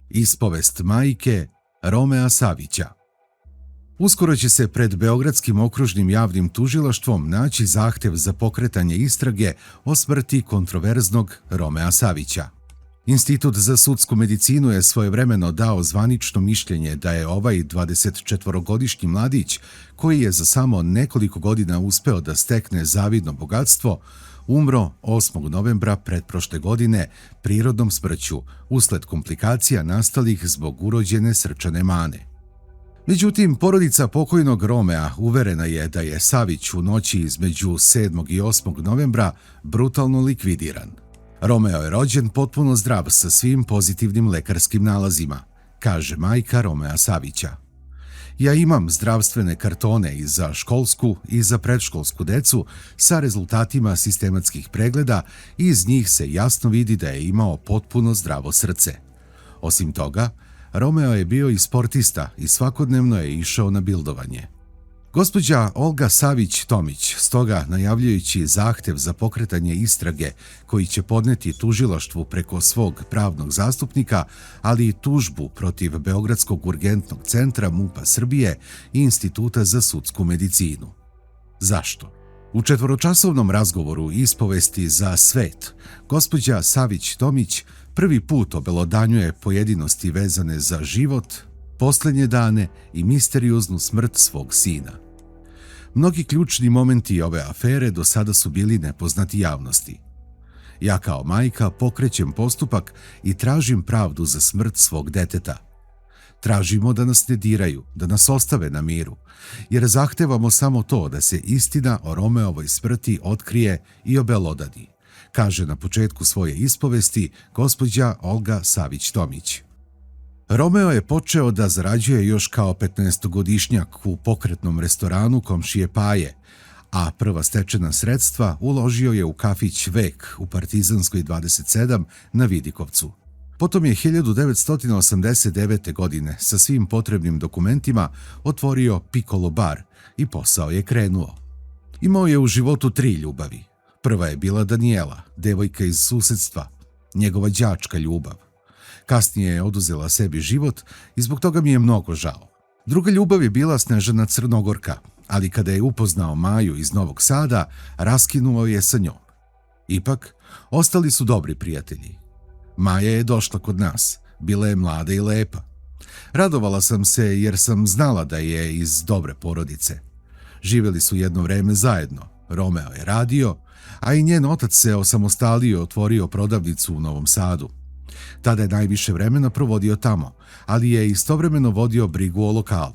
Ispovest majke Romea Savića. Uskoro će se pred Beogradskim okružnim javnim tužilaštvom naći zahtev za pokretanje istrage o smrti kontroverznog Romea Savića. Institut za sudsku medicinu je svojevremeno dao zvanično mišljenje da je ovaj 24-godišnji mladić, koji je za samo nekoliko godina uspeo da stekne zavidno bogatstvo, umro 8. novembra pretprošle godine prirodnom smrću usled komplikacija nastalih zbog urođene srčane mane. Međutim, porodica pokojnog Romea uverena je da je Savić u noći između 7. i 8. novembra brutalno likvidiran. Romeo je rođen potpuno zdrav sa svim pozitivnim lekarskim nalazima, kaže majka Romea Savića. Ja imam zdravstvene kartone i za školsku i za predškolsku decu sa rezultatima sistematskih pregleda i iz njih se jasno vidi da je imao potpuno zdravo srce. Osim toga, Romeo je bio i sportista i svakodnevno je išao na bildovanje. Gospođa Olga Savić-Tomić, stoga najavljujući zahtev za pokretanje istrage koji će podneti tužilaštvu preko svog pravnog zastupnika, ali i tužbu protiv Beogradskog urgentnog centra MUP-a Srbije i Instituta za sudsku medicinu. Zašto? U 4-časovnom razgovoru ispovesti za svet, gospođa Savić-Tomić prvi put obelodanjuje pojedinosti vezane za život, poslednje dane i misterioznu smrt svog sina. Mnogi ključni momenti ove afere do sada su bili nepoznati javnosti. Ja kao majka pokrećem postupak i tražim pravdu za smrt svog deteta. Tražimo da nas ne diraju, da nas ostave na miru, jer zahtevamo samo to da se istina o Romeovoj smrti otkrije i obelodani, kaže na početku svoje ispovesti gospođa Olga Savić-Tomić. Romeo je počeo da zarađuje još kao 15-godišnjak u pokretnom restoranu komšije Paje, a prva stečena sredstva uložio je u kafić Vek u Partizanskoj 27 na Vidikovcu. Potom je 1989. godine sa svim potrebnim dokumentima otvorio Piccolo bar i posao je krenuo. Imao je u životu 3 ljubavi. Prva je bila Daniela, devojka iz susedstva, njegova đačka ljubav. Kasnije je oduzela sebi život i zbog toga mi je mnogo žao. Druga ljubav je bila Snežana Crnogorka, ali kada je upoznao Maju iz Novog Sada, raskinuo je sa njom. Ipak, ostali su dobri prijatelji. Maja je došla kod nas, bila je mlada i lepa. Radovala sam se jer sam znala da je iz dobre porodice. Živjeli su jedno vreme zajedno, Romeo je radio, a i njen otac se osamostalio i otvorio prodavnicu u Novom Sadu. Tada je najviše vremena provodio tamo, ali je istovremeno vodio brigu o lokalu.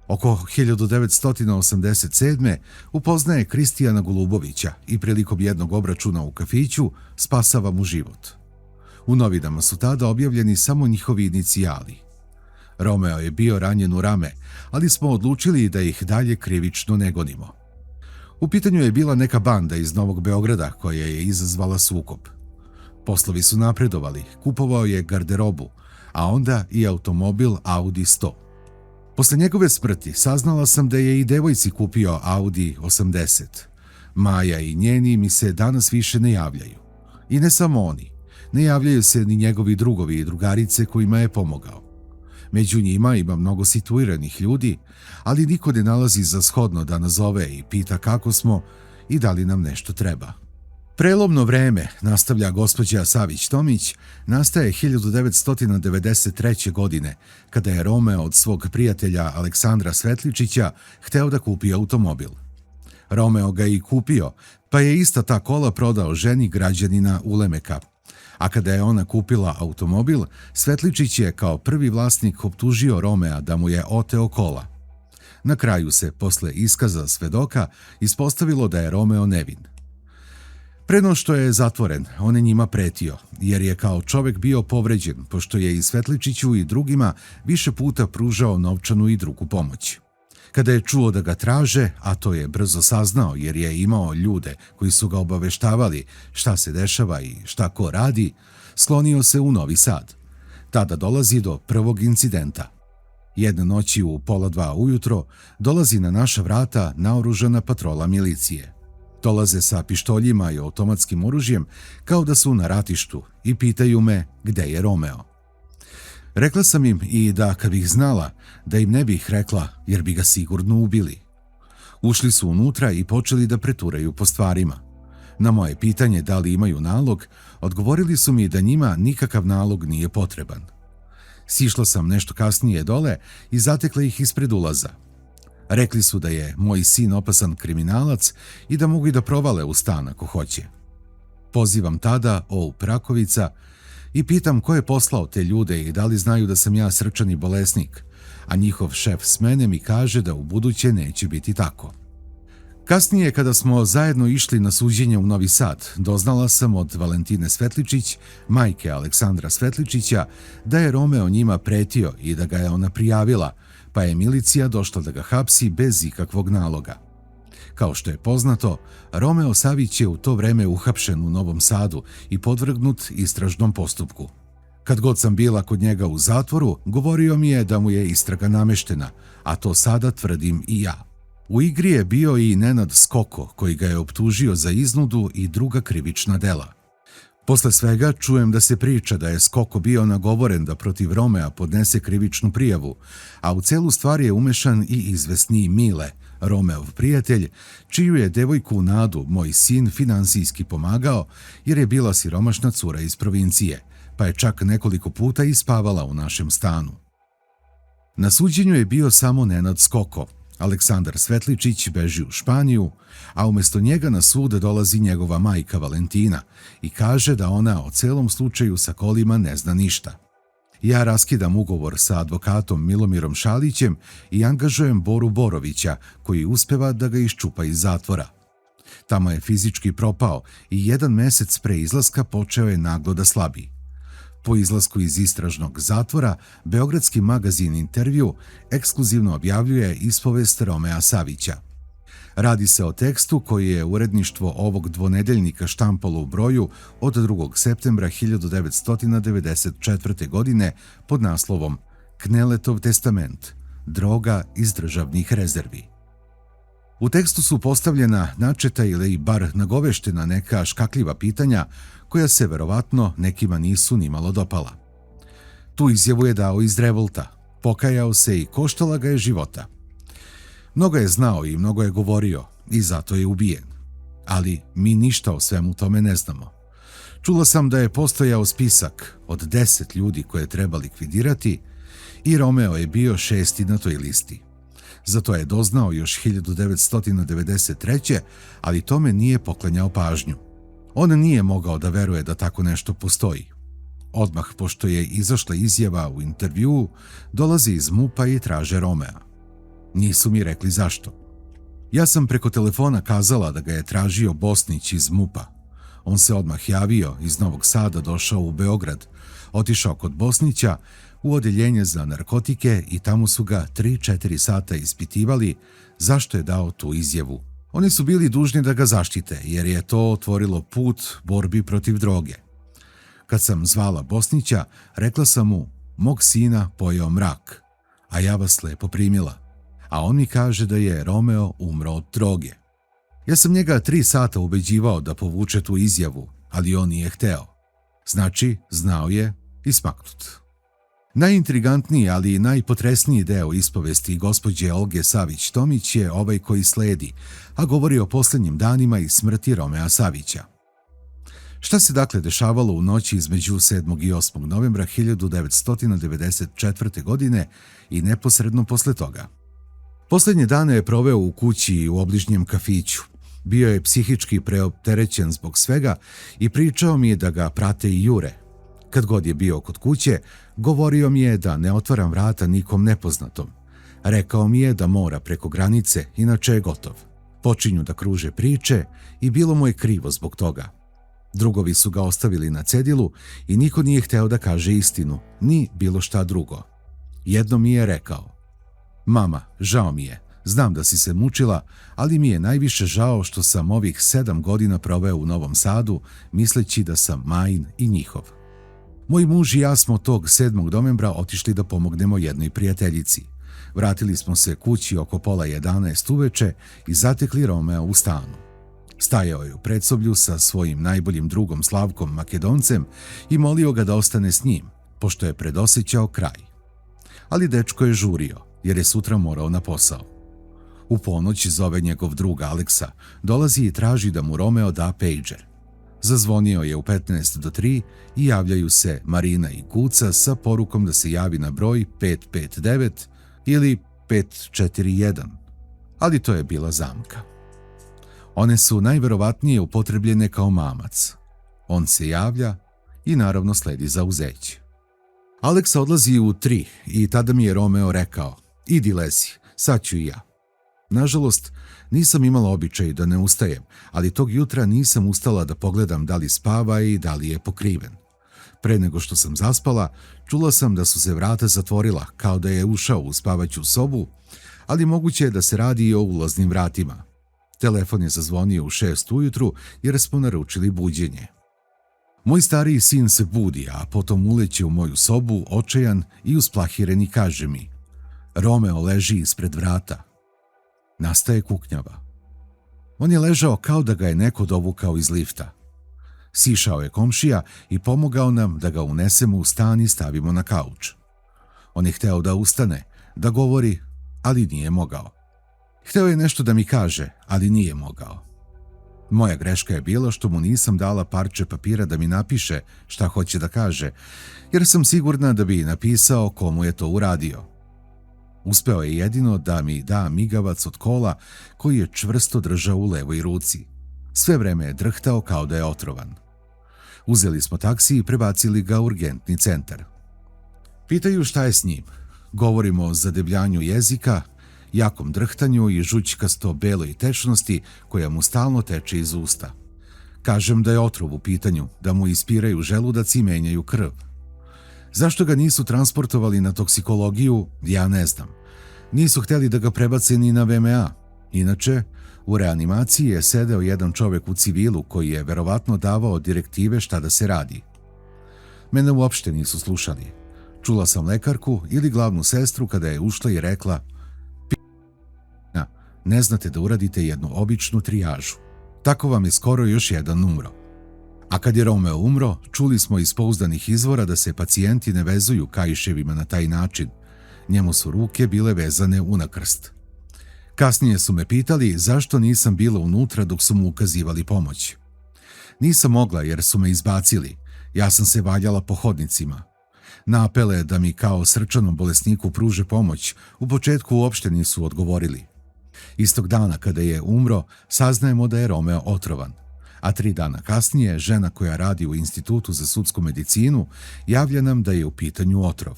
Oko 1987. upoznaje Kristijana Golubovića i prilikom jednog obračuna u kafiću spasava mu život. U novinama su tada objavljeni samo njihovi inicijali. Romeo je bio ranjen u rame, ali smo odlučili da ih dalje krivično ne gonimo. U pitanju je bila neka banda iz Novog Beograda koja je izazvala sukob. Poslovi su napredovali, kupovao je garderobu, a onda i automobil Audi 100. Posle njegove smrti saznala sam da je i devojci kupio Audi 80. Maja i njeni mi se danas više ne javljaju. I ne samo oni, ne javljaju se ni njegovi drugovi i drugarice kojima je pomogao. Među njima ima mnogo situiranih ljudi, ali niko ne nalazi za shodno da nazove i pita kako smo i da li nam nešto treba. Prelomno vreme, nastavlja gospođa Savić-Tomić, nastaje 1993. godine, kada je Romeo od svog prijatelja Aleksandra Svetličića hteo da kupi automobil. Romeo ga je i kupio, pa je ista ta kola prodao ženi građanina Ulemeka. A kada je ona kupila automobil, Svetličić je kao prvi vlasnik optužio Romea da mu je oteo kola. Na kraju se, posle iskaza svedoka, ispostavilo da je Romeo nevin. Pre no što je zatvoren, on je njima pretio, jer je kao čovek bio povređen, pošto je i Svetličiću i drugima više puta pružao novčanu i drugu pomoć. Kada je čuo da ga traže, a to je brzo saznao jer je imao ljude koji su ga obaveštavali šta se dešava i šta ko radi, sklonio se u Novi Sad. Tada dolazi do prvog incidenta. Jedne noći u 1:30 ujutro dolazi na naša vrata naoružana patrola milicije. Dolaze sa pištoljima i automatskim oružjem kao da su na ratištu i pitaju me gde je Romeo. Rekla sam im i da kad bih znala, da im ne bih rekla jer bi ga sigurno ubili. Ušli su unutra i počeli da preturaju po stvarima. Na moje pitanje da li imaju nalog, odgovorili su mi da njima nikakav nalog nije potreban. Sišla sam nešto kasnije dole i zatekla ih ispred ulaza. Rekli su da je moj sin opasan kriminalac i da mogu i da provale u stan ako hoće. Pozivam tada Oup Rakovica i pitam ko je poslao te ljude i da li znaju da sam ja srčani bolesnik, a njihov šef smene mi kaže da u buduće neće biti tako. Kasnije, kada smo zajedno išli na suđenje u Novi Sad, doznala sam od Valentine Svetličić, majke Aleksandra Svetličića, da je Romeo njima pretio i da ga je ona prijavila, pa je milicija došla da ga hapsi bez ikakvog naloga. Kao što je poznato, Romeo Savić je u to vreme uhapšen u Novom Sadu i podvrgnut istražnom postupku. Kad god sam bila kod njega u zatvoru, govorio mi je da mu je istraga nameštena, a to sada tvrdim i ja. U igri je bio i Nenad Skoko, koji ga je optužio za iznudu i druga krivična dela. Posle svega čujem da se priča da je Skoko bio nagovoren da protiv Romea podnese krivičnu prijavu, a u celu stvar je umešan i izvesni Mile, Romeov prijatelj, čiju je devojku Nadu, moj sin, finansijski pomagao jer je bila siromašna cura iz provincije, pa je čak nekoliko puta i spavala u našem stanu. Na suđenju je bio samo Nenad Skoko. Aleksandar Svetličić beži u Španiju, a umjesto njega na sud dolazi njegova majka Valentina i kaže da ona o celom slučaju sa kolima ne zna ništa. Ja raskidam ugovor sa advokatom Milomirom Šalićem i angažujem Boru Borovića, koji uspeva da ga iščupa iz zatvora. Tamo je fizički propao i 1 mesec pre izlaska počeo je naglo da slabi. Po izlasku iz istražnog zatvora, beogradski magazin Intervju ekskluzivno objavljuje ispovest Romea Savića. Radi se o tekstu koji je uredništvo ovog dvonedeljnika štampalo u broju od 2. septembra 1994. godine pod naslovom Kneletov testament, droga iz državnih rezervi. U tekstu su postavljena načeta ili bar nagoveštena neka škakljiva pitanja koja se verovatno nekima nisu nimalo dopala. Tu izjavu je dao iz revolta, pokajao se i koštala ga je života. Mnogo je znao i mnogo je govorio i zato je ubijen. Ali mi ništa o svemu tome ne znamo. Čula sam da je postojao spisak od 10 ljudi koje treba likvidirati i Romeo je bio 6. na toj listi. Zato je doznao još 1993. ali tome nije poklanjao pažnju. On nije mogao da veruje da tako nešto postoji. Odmah pošto je izašla izjava u Intervjuu, dolazi iz MUP-a i traže Romea. Nisu mi rekli zašto. Ja sam preko telefona kazala da ga je tražio Bosnić iz MUP-a. On se odmah javio, iz Novog Sada došao u Beograd, otišao kod Bosnića u odeljenje za narkotike i tamo su ga 3-4 sata ispitivali zašto je dao tu izjavu. Oni su bili dužni da ga zaštite jer je to otvorilo put borbi protiv droge. Kad sam zvala Bosnića, rekla sam mu, mog sina pojeo mrak, a ja vas lepo primila. A on mi kaže da je Romeo umro od droge. Ja sam njega 3 sata ubeđivao da povuče tu izjavu, ali on nije hteo. Znači, znao je i smaknut. Najintrigantniji, ali i najpotresniji deo ispovesti gospođe Olge Savić-Tomić je ovaj koji sledi, a govori o posljednjim danima i smrti Romea Savića. Šta se dakle dešavalo u noći između 7. i 8. novembra 1994. godine i neposredno posle toga? Posljednje dane je proveo u kući u obližnjem kafiću. Bio je psihički preopterećen zbog svega i pričao mi je da ga prate i jure. Kad god je bio kod kuće, govorio mi je da ne otvaram vrata nikom nepoznatom. Rekao mi je da mora preko granice, inače je gotov. Počinju da kruže priče i bilo mu je krivo zbog toga. Drugovi su ga ostavili na cedilu i niko nije hteo da kaže istinu, ni bilo šta drugo. Jedno mi je rekao: mama, žao mi je, znam da si se mučila, ali mi je najviše žao što sam ovih 7 godina proveo u Novom Sadu, misleći da sam Majin i njihov. Moj muž i ja smo tog 7. novembra otišli da pomognemo jednoj prijateljici. Vratili smo se kući oko 10:30 uveče i zatekli Romea u stanu. Stajao je u predsoblju sa svojim najboljim drugom Slavkom Makedoncem i molio ga da ostane s njim, pošto je predosećao kraj. Ali dečko je žurio, jer je sutra morao na posao. U ponoć zove njegov drug Aleksa, dolazi i traži da mu Romeo da pejđer. Zazvonio je u 15 do 3 i javljaju se Marina i Kuca sa porukom da se javi na broj 559 ili 541, ali to je bila zamka. One su najverovatnije upotrebljene kao mamac. On se javlja i naravno sledi zauzeće. Aleksa odlazi u 3 i tada mi je Romeo rekao: idi lezi, sad ću i ja. Nažalost, nisam imala običaj da ne ustajem, ali tog jutra nisam ustala da pogledam da li spava i da li je pokriven. Pre nego što sam zaspala, čula sam da su se vrata zatvorila, kao da je ušao u spavaću sobu, ali moguće je da se radi i o ulaznim vratima. Telefon je zazvonio u 6 ujutru jer smo naručili buđenje. Moj stariji sin se budi, a potom uleće u moju sobu, očajan i usplahiren i kaže mi: Romeo leži ispred vrata. Nastaje kuknjava. On je ležao kao da ga je neko dovukao iz lifta. Sišao je komšija i pomogao nam da ga unesemo u stan i stavimo na kauč. On je hteo da ustane, da govori, ali nije mogao. Hteo je nešto da mi kaže, ali nije mogao. Moja greška je bila što mu nisam dala parče papira da mi napiše šta hoće da kaže, jer sam sigurna da bi napisao komu je to uradio. Uspeo je jedino da mi da migavac od kola koji je čvrsto držao u levoj ruci. Sve vreme je drhtao kao da je otrovan. Uzeli smo taksi i prebacili ga u urgentni centar. Pitaju šta je s njim. Govorimo o zadebljanju jezika, jakom drhtanju i žućkasto beloj tečnosti koja mu stalno teče iz usta. Kažem da je otrov u pitanju, da mu ispiraju želudac i menjaju krv. Zašto ga nisu transportovali na toksikologiju, ja ne znam. Nisu hteli da ga prebace ni na VMA. Inače, u reanimaciji je sedeo jedan čovek u civilu koji je verovatno davao direktive šta da se radi. Mene uopšte nisu slušali. Čula sam lekarku ili glavnu sestru kada je ušla i rekla: ne znate da uradite jednu običnu trijažu. Tako vam je skoro još jedan umro. A kad je Romeo umro, čuli smo iz pouzdanih izvora da se pacijenti ne vezuju kaiševima na taj način. Njemu su ruke bile vezane unakrst. Kasnije su me pitali zašto nisam bila unutra dok su mu ukazivali pomoć. Nisam mogla jer su me izbacili. Ja sam se valjala po hodnicima. Na apele da mi kao srčanom bolesniku pruže pomoć u početku uopšte nisu odgovorili. Istog dana kada je umro, saznajemo da je Romeo otrovan. A 3 dana kasnije, žena koja radi u Institutu za sudsku medicinu javlja nam da je u pitanju otrov.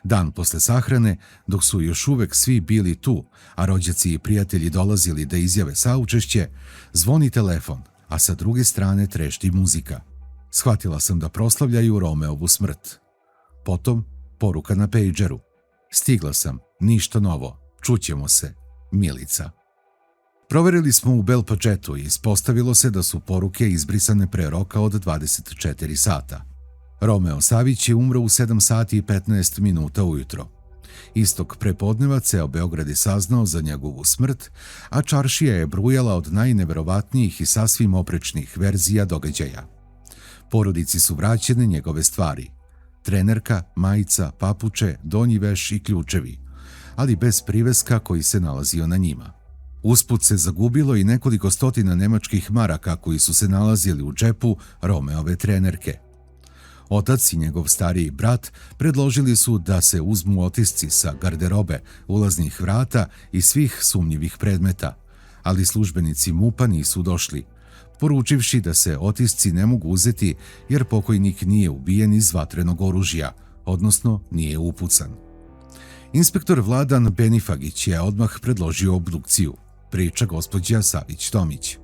Dan posle sahrane, dok su još uvek svi bili tu, a rođaci i prijatelji dolazili da izjave saučešće, zvoni telefon, a sa druge strane trešti muzika. Shvatila sam da proslavljaju Romeovu smrt. Potom, poruka na pejđeru. Stigla sam, ništa novo, čućemo se, Milica. Proverili smo u Bel Pačetu i ispostavilo se da su poruke izbrisane pre roka od 24 sata. Romeo Savić je umro u 7 sati i 15 minuta ujutro. Istog prepodneva ceo Beograd je saznao za njegovu smrt, a čaršija je brujala od najneverovatnijih i sasvim oprečnih verzija događaja. Porodici su vraćene njegove stvari: trenerka, majica, papuče, donji veš i ključevi, ali bez priveska koji se nalazio na njima. Usput se zagubilo i nekoliko stotina nemačkih maraka koji su se nalazili u džepu Romeove trenerke. Otac i njegov stariji brat predložili su da se uzmu otisci sa garderobe, ulaznih vrata i svih sumnjivih predmeta, ali službenici MUP-a nisu došli, poručivši da se otisci ne mogu uzeti jer pokojnik nije ubijen iz vatrenog oružja, odnosno nije upucan. Inspektor Vladan Benifagić je odmah predložio obdukciju, priča gospođa Savić-Tomić.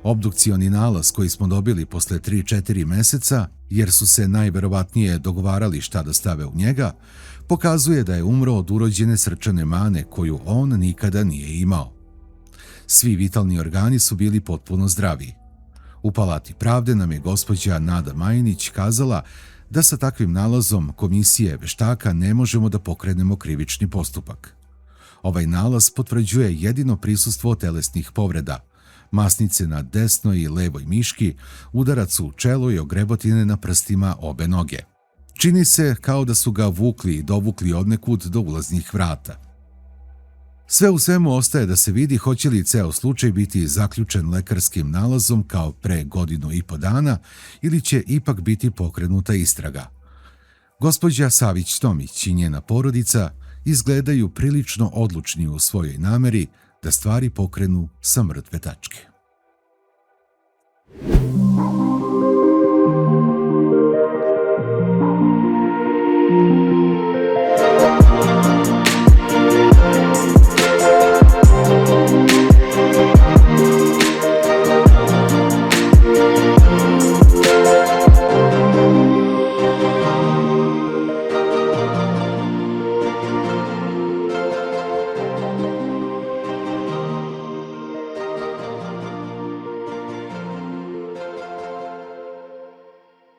Obdukcioni nalaz koji smo dobili posle 3-4 meseca, jer su se najverovatnije dogovarali šta da stave u njega, pokazuje da je umro od urođene srčane mane koju on nikada nije imao. Svi vitalni organi su bili potpuno zdravi. U Palati pravde nam je gospođa Nada Majinić kazala da sa takvim nalazom komisije veštaka ne možemo da pokrenemo krivični postupak. Ovaj nalaz potvrđuje jedino prisustvo telesnih povreda, masnice na desnoj i levoj miški, udarac u čelo i ogrebotine na prstima obe noge. Čini se kao da su ga vukli i dovukli odnekud do ulaznih vrata. Sve u svemu ostaje da se vidi hoće li ceo slučaj biti zaključen lekarskim nalazom kao pre 1,5 dana ili će ipak biti pokrenuta istraga. Gospođa Savić-Tomić i njena porodica izgledaju prilično odlučni u svojoj nameri da stvari pokrenu sa mrtve tačke.